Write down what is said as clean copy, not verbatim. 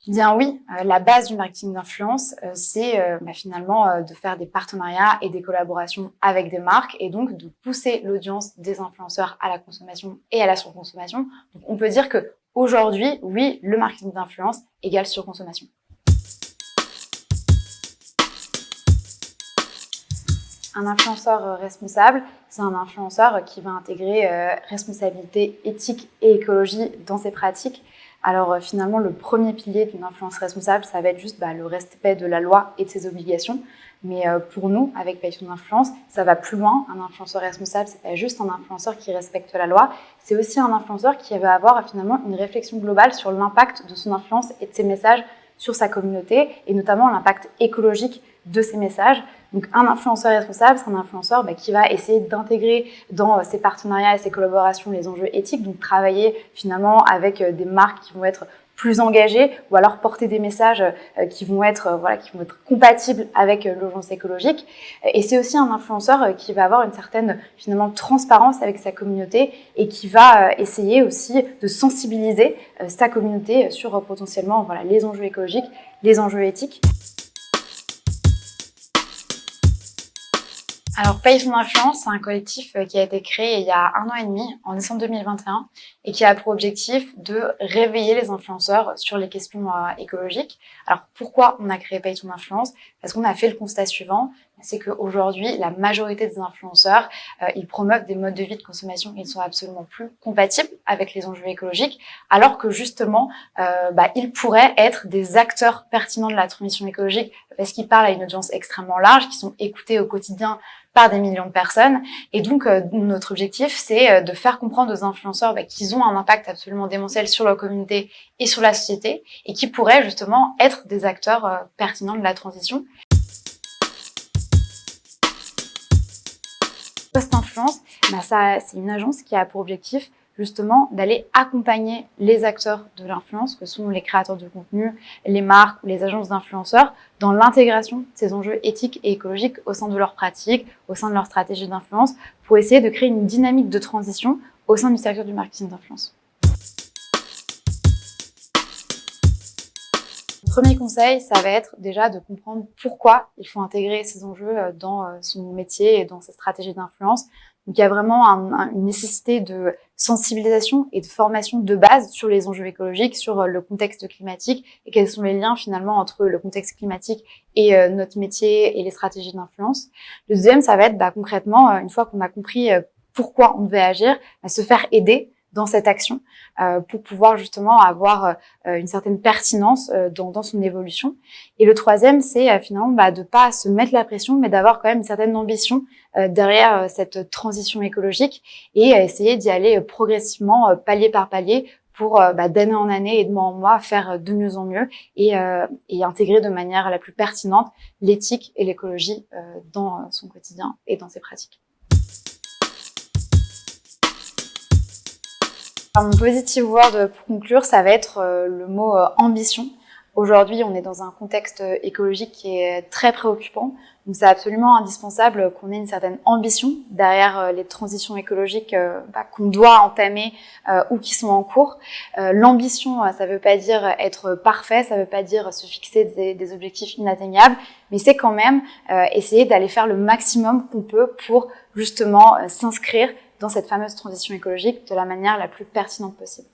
Bien oui, la base du marketing d'influence, c'est finalement de faire des partenariats et des collaborations avec des marques et donc de pousser l'audience des influenceurs à la consommation et à la surconsommation. Donc on peut dire que aujourd'hui, oui, le marketing d'influence égale surconsommation. Un influenceur responsable, c'est un influenceur qui va intégrer responsabilité éthique et écologie dans ses pratiques. Alors finalement, le premier pilier d'une influence responsable, ça va être juste le respect de la loi et de ses obligations. Mais pour nous, avec Pay ton influence, ça va plus loin. Un influenceur responsable, c'est pas juste un influenceur qui respecte la loi, c'est aussi un influenceur qui va avoir finalement une réflexion globale sur l'impact de son influence et de ses messages sur sa communauté, et notamment l'impact écologique de ces messages. Donc un influenceur responsable, c'est un influenceur qui va essayer d'intégrer dans ses partenariats et ses collaborations les enjeux éthiques, donc travailler finalement avec des marques qui vont être plus engagées ou alors porter des messages qui vont être compatibles avec l'urgence écologique. Et c'est aussi un influenceur qui va avoir une certaine finalement transparence avec sa communauté et qui va essayer aussi de sensibiliser sa communauté sur potentiellement les enjeux écologiques, les enjeux éthiques. Alors, Pay ton influence, c'est un collectif qui a été créé il y a 1 an et demi, en décembre 2021, et qui a pour objectif de réveiller les influenceurs sur les questions écologiques. Alors, pourquoi on a créé Pay ton influence? Parce qu'on a fait le constat suivant, c'est qu'aujourd'hui, la majorité des influenceurs, ils promeuvent des modes de vie de consommation qui ne sont absolument plus compatibles avec les enjeux écologiques, alors que justement, ils pourraient être des acteurs pertinents de la transition écologique parce qu'ils parlent à une audience extrêmement large, qui sont écoutés au quotidien par des millions de personnes. Et donc, notre objectif, c'est de faire comprendre aux influenceurs qu'ils ont un impact absolument démentiel sur leur communauté et sur la société, et qui pourraient justement être des acteurs pertinents de la transition. Post-influence, c'est une agence qui a pour objectif justement d'aller accompagner les acteurs de l'influence, que sont les créateurs de contenu, les marques ou les agences d'influenceurs, dans l'intégration de ces enjeux éthiques et écologiques au sein de leurs pratiques, au sein de leur stratégie d'influence, pour essayer de créer une dynamique de transition au sein du secteur du marketing d'influence. Le premier conseil, ça va être déjà de comprendre pourquoi il faut intégrer ces enjeux dans son métier et dans sa stratégie d'influence. Donc, il y a vraiment une nécessité de sensibilisation et de formation de base sur les enjeux écologiques, sur le contexte climatique et quels sont les liens finalement entre le contexte climatique et notre métier et les stratégies d'influence. Le deuxième, ça va être concrètement, une fois qu'on a compris pourquoi on devait agir, se faire aider dans cette action pour pouvoir justement avoir une certaine pertinence dans son évolution. Et le troisième, c'est finalement de pas se mettre la pression, mais d'avoir quand même une certaine ambition derrière cette transition écologique et essayer d'y aller progressivement, palier par palier, pour d'année en année et de mois en mois faire de mieux en mieux et intégrer de manière la plus pertinente l'éthique et l'écologie dans son quotidien et dans ses pratiques. Alors, mon positive word pour conclure, ça va être le mot ambition. Aujourd'hui, on est dans un contexte écologique qui est très préoccupant. Donc, c'est absolument indispensable qu'on ait une certaine ambition derrière les transitions écologiques qu'on doit entamer ou qui sont en cours. L'ambition, ça veut pas dire être parfait, ça veut pas dire se fixer des objectifs inatteignables, mais c'est quand même essayer d'aller faire le maximum qu'on peut pour justement s'inscrire dans cette fameuse transition écologique de la manière la plus pertinente possible.